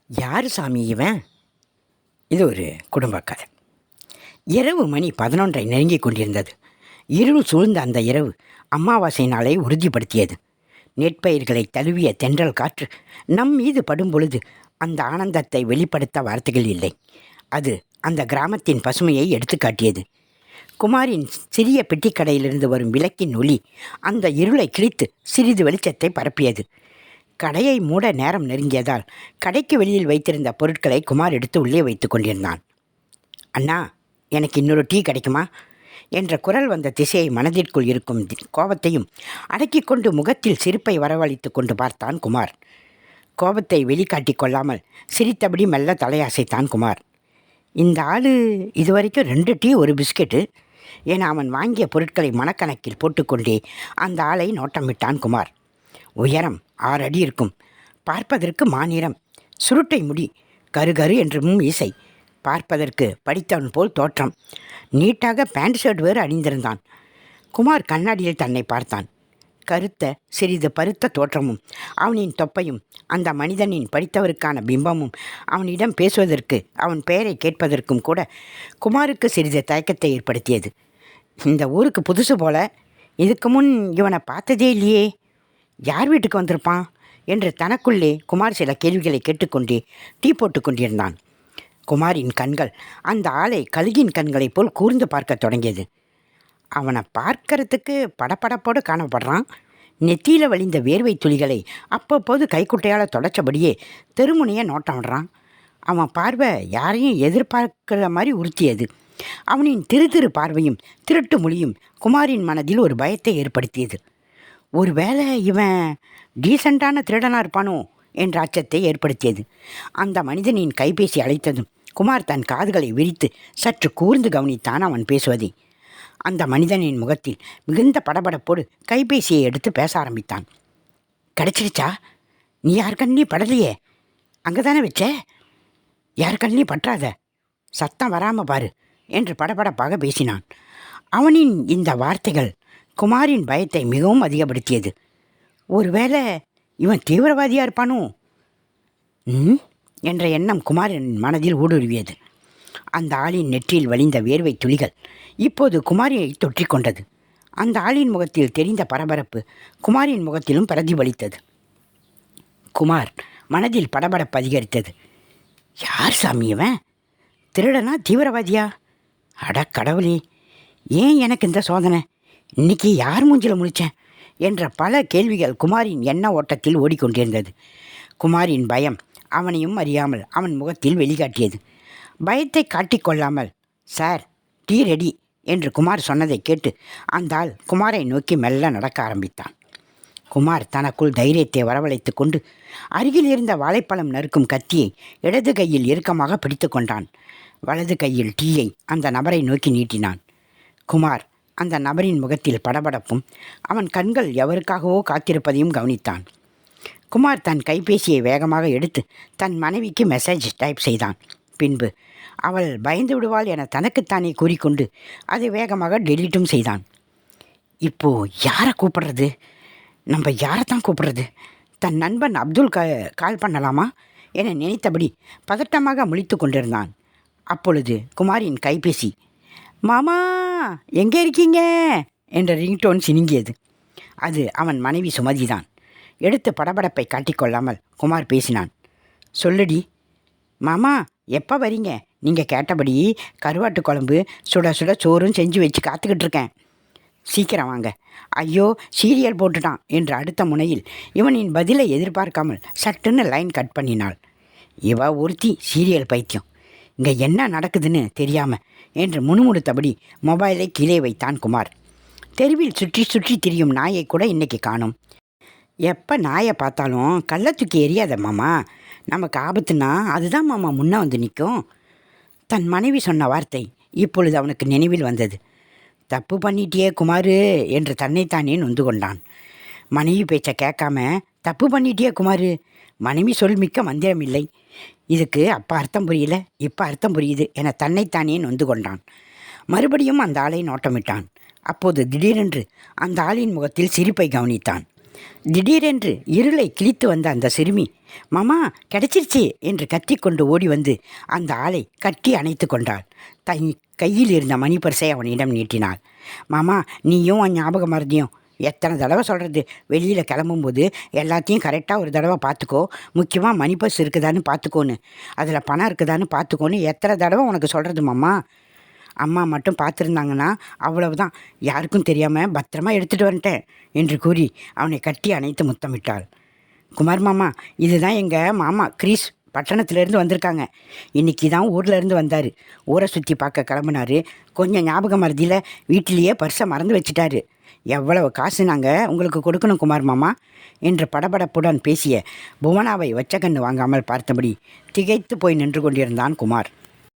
யார் சாமி இவன்? இது ஒரு குடும்ப கதை. இரவு மணி 11:30 நெருங்கிக் கொண்டிருந்தது. இருள் சூழ்ந்த அந்த இரவு அமாவாசை நாளை உறுதிப்படுத்தியது. நெற்பயிர்களை தழுவிய தென்றல் காற்று நம் மீது படும் பொழுது அந்த ஆனந்தத்தை வெளிப்படுத்த வார்த்தைகள் இல்லை. அது அந்த கிராமத்தின் பசுமையை எடுத்துக்காட்டியது. குமாரின் சிறிய பெட்டிக்கடையிலிருந்து வரும் விளக்கின் ஒளி அந்த இருளை கிழித்து சிறிது வெளிச்சத்தை பரப்பியது. கடையை மூட நேரம் நெருங்கியதால் கடைக்கு வெளியில் வைத்திருந்த பொருட்களை குமார் எடுத்து உள்ளே வைத்து கொண்டிருந்தான். அண்ணா, எனக்கு இன்னொரு டீ கிடைக்குமா என்ற குரல் வந்த திசையை மனதிற்குள் இருக்கும் கோபத்தையும் அடக்கி கொண்டு முகத்தில் சிரிப்பை வரவழைத்து கொண்டு பார்த்தான் குமார். கோபத்தை வெளிக்காட்டி கொள்ளாமல் சிரித்தபடி மெல்ல தலையாசைத்தான் குமார். இந்த ஆள் இதுவரைக்கும் 2 டீ 1 பிஸ்கெட்டு என அவன் வாங்கிய பொருட்களை மனக்கணக்கில் போட்டுக்கொண்டே அந்த ஆளை நோட்டமிட்டான் குமார். உயரம் 6 அடி இருக்கும். பார்ப்பதற்கு மாநிறம், சுருட்டை முடி, கரு என்று மீசை, பார்ப்பதற்கு படித்தவன் போல் தோற்றம். நீட்டாக பேண்ட் ஷர்ட் வேறு அணிந்திருந்தான். குமார் கண்ணாடியில் தன்னை பார்த்தான். கருத்த சிறிது பருத்த தோற்றமும் அவனின் தொப்பையும் அந்த மனிதனின் படித்தவருக்கான பிம்பமும் அவனிடம் பேசுவதற்கு அவன் பெயரை கேட்பதற்கும் கூட குமாருக்கு சிறிது தயக்கத்தை ஏற்படுத்தியது. இந்த ஊருக்கு புதுசு போல, இதுக்கு முன் இவனை பார்த்ததே இல்லையே, யார் வீட்டுக்கு வந்திருப்பான் என்று தனக்குள்ளே குமார் சில கேள்விகளை கேட்டுக்கொண்டே டீ போட்டு கொண்டிருந்தான். குமாரின் கண்கள் அந்த ஆளை கழுகின் கண்களைப் போல் கூர்ந்து பார்க்க தொடங்கியது. அவனை பார்க்கறதுக்கு படப்படப்போடு காணப்படுறான். நெத்தியில் வழிந்த வேர்வை துளிகளை அப்பப்போது கைக்குட்டையால் தொடச்சபடியே தெருமுனையை நோட்டமிடுறான். அவன் பார்வை யாரையும் எதிர்பார்க்கிற மாதிரி உறுத்தியது. அவனின் திரு பார்வையும் திருட்டு மொழியும் குமாரின் மனதில் ஒரு பயத்தை ஏற்படுத்தியது. ஒருவேளை இவன் டீசெண்டான திருடனாக இருப்பானோ என்ற அச்சத்தை ஏற்படுத்தியது. அந்த மனிதனின் கைபேசி அழைத்ததும் குமார் தன் காதுகளை விரித்து சற்று கூர்ந்து கவனித்தான் அவன் பேசுவதை. அந்த மனிதனின் முகத்தில் மிகுந்த படபடப்போடு கைபேசியை எடுத்து பேச ஆரம்பித்தான். கிடைச்சிருச்சா? நீ யார் கண்ணி படலையே, அங்கே தானே வச்ச, யார் கண்ணி பற்றாத, சத்தம் வராமல் பாரு என்று படபடப்பாக பேசினான். அவனின் இந்த வார்த்தைகள் குமாரின் பயத்தை மிகவும் அதிகப்படுத்தியது. ஒருவேளை இவன் தீவிரவாதியாக இருப்பானோ என்ற எண்ணம் குமாரின் மனதில் ஊடுருவியது. அந்த ஆளின் நெற்றியில் வழிந்த வேர்வை துளிகள் இப்போது குமாரியை தொற்றிக்கொண்டது. அந்த ஆளின் முகத்தில் தெரிந்த பரபரப்பு குமாரின் முகத்திலும் பிரதிபலித்தது. குமார் மனதில் படபடப்பு அதிகரித்தது. யார் சாமி இவன்? திருடனா தீவிரவாதியா? அட கடவுளே, ஏன் எனக்கு இந்த சோதனை? இன்னைக்கு யார் மூஞ்சில் முழிச்சேன் என்ற பல கேள்விகள் குமாரின் எண்ண ஓட்டத்தில் ஓடிக்கொண்டிருந்தது. குமாரின் பயம் அவனையும் அறியாமல் அவன் முகத்தில் வெளிக்காட்டியது. பயத்தை காட்டிக்கொள்ளாமல், சார் டீ ரெடி என்று குமார் சொன்னதை கேட்டு அந்த ஆள் குமாரை நோக்கி மெல்ல நடக்க ஆரம்பித்தான். குமார் தனக்குள் தைரியத்தை வரவழைத்து கொண்டு அருகில் இருந்த வாழைப்பழம் நறுக்கும் கத்தியை இடது கையில் இறுக்கமாக பிடித்து கொண்டான். வலது கையில் டீயை அந்த நபரை நோக்கி நீட்டினான். குமார் அந்த நபரின் முகத்தில் படபடப்பும் அவன் கண்கள் எவருக்காகவோ காத்திருப்பதையும் கவனித்தான். குமார் தன் கைபேசியை வேகமாக எடுத்து தன் மனைவிக்கு மெசேஜ் டைப் செய்தான். பின்பு அவள் பயந்து விடுவாள் என தனக்குத்தானே கூறிக்கொண்டு அதை வேகமாக டெலீட்டும் செய்தான். இப்போ யாரை கூப்பிடுறது? நம்ம யாரைத்தான் கூப்பிடுறது? தன் நண்பன் அப்துல் கால் பண்ணலாமா என நினைத்தபடி பதட்டமாக முழித்து கொண்டிருந்தான். அப்பொழுது குமாரின் கைபேசி, மாமா எங்கே இருக்கீங்க என்ற ரிங்டோன் சினுங்கியது. அது அவன் மனைவி சுமதிதான். எடுத்து படபடப்பை காட்டிக்கொள்ளாமல் குமார் பேசினான். சொல்லுடி மாமா, எப்போ வரீங்க? நீங்கள் கேட்டபடி கருவாட்டு குழம்பு சுட சுட சோறும் செஞ்சு வச்சு காத்துக்கிட்டு இருக்கேன், சீக்கிரம் வாங்க. ஐயோ சீரியல் போட்டுட்டான் என்று அடுத்த முனையில் இவனின் பதிலை எதிர்பார்க்காமல் சட்டுன்னு லைன் கட் பண்ணினாள். இவ ஒருத்தி சீரியல் பைத்தியம், இங்கே என்ன நடக்குதுன்னு தெரியாமல் என்று முணுமுணுத்தபடி மொபைலை கீழே வைத்தான் குமார். தெருவில் சுற்றி சுற்றி திரியும் நாயை கூட இன்னைக்கு காணும். எப்போ நாயை பார்த்தாலும் கள்ள தூக்கி எரியாத மாமா, நமக்கு ஆபத்துனா அதுதான் மாமா முன்னே வந்து நிற்கும். தன் மனைவி சொன்ன வார்த்தை இப்பொழுது அவனுக்கு நினைவில் வந்தது. தப்பு பண்ணிட்டியே குமார் என்று தன்னைத்தானே நொந்து கொண்டான். மனைவி பேச்சை கேட்காம தப்பு பண்ணிட்டியே குமார், மனைவி சொல் மிக்க மந்திரம் இல்லை, இதுக்கு அப்போ அர்த்தம் புரியல, இப்போ அர்த்தம் புரியுது என தன்னைத்தானே நொந்து கொண்டான். மறுபடியும் அந்த ஆளை நோட்டமிட்டான். அப்போது திடீரென்று அந்த ஆளின் முகத்தில் சிரிப்பை கவனித்தான். திடீரென்று இருளை கிழித்து வந்த அந்த சிறுமி, மாமா கிடைச்சிருச்சு என்று கத்திக்கொண்டு ஓடி வந்து அந்த ஆளை கட்டி அணைத்து கொண்டாள். கையில் இருந்த மணி பர்ஸை அவனிடம் நீட்டினாள். மாமா, நீயும் உன் ஞாபக மறதியும் எத்தனை தடவை சொல்கிறது, வெளியில் கிளம்பும்போது எல்லாத்தையும் கரெக்டாக ஒரு தடவை பார்த்துக்கோ, முக்கியமாக மணி பர்ஸ் இருக்குதான்னு பார்த்துக்கோன்னு, அதில் பணம் இருக்குதான்னு பார்த்துக்கோன்னு எத்தனை தடவை உனக்கு சொல்கிறது மாமா. அம்மா மட்டும் பார்த்துருந்தாங்கன்னா அவ்வளவுதான், யாருக்கும் தெரியாமல் பத்திரமா எடுத்துகிட்டு வந்துட்டேன் என்று கூறி அவனை கட்டி அணைத்து முத்தமிட்டாள். குமார் மாமா, இதுதான் எங்கள் மாமா கிரீஸ், பட்டணத்துலேருந்து வந்திருக்காங்க. இன்றைக்கி தான் ஊர்லேருந்து வந்தார். ஊரை சுற்றி பார்க்க கிளம்புனார். கொஞ்சம் ஞாபகம் மறதியில் வீட்டிலேயே பர்ஸை மறந்து வச்சிட்டாரு. எவ்வளவு காசு நாங்கள் உங்களுக்கு கொடுக்கணும் குமார் மாமா என்று படபடப்புடன் பேசிய புவனாவை வச்ச கண்ணு வாங்காமல் பார்த்தபடி திகைத்து போய் நின்று கொண்டிருந்தான் குமார்.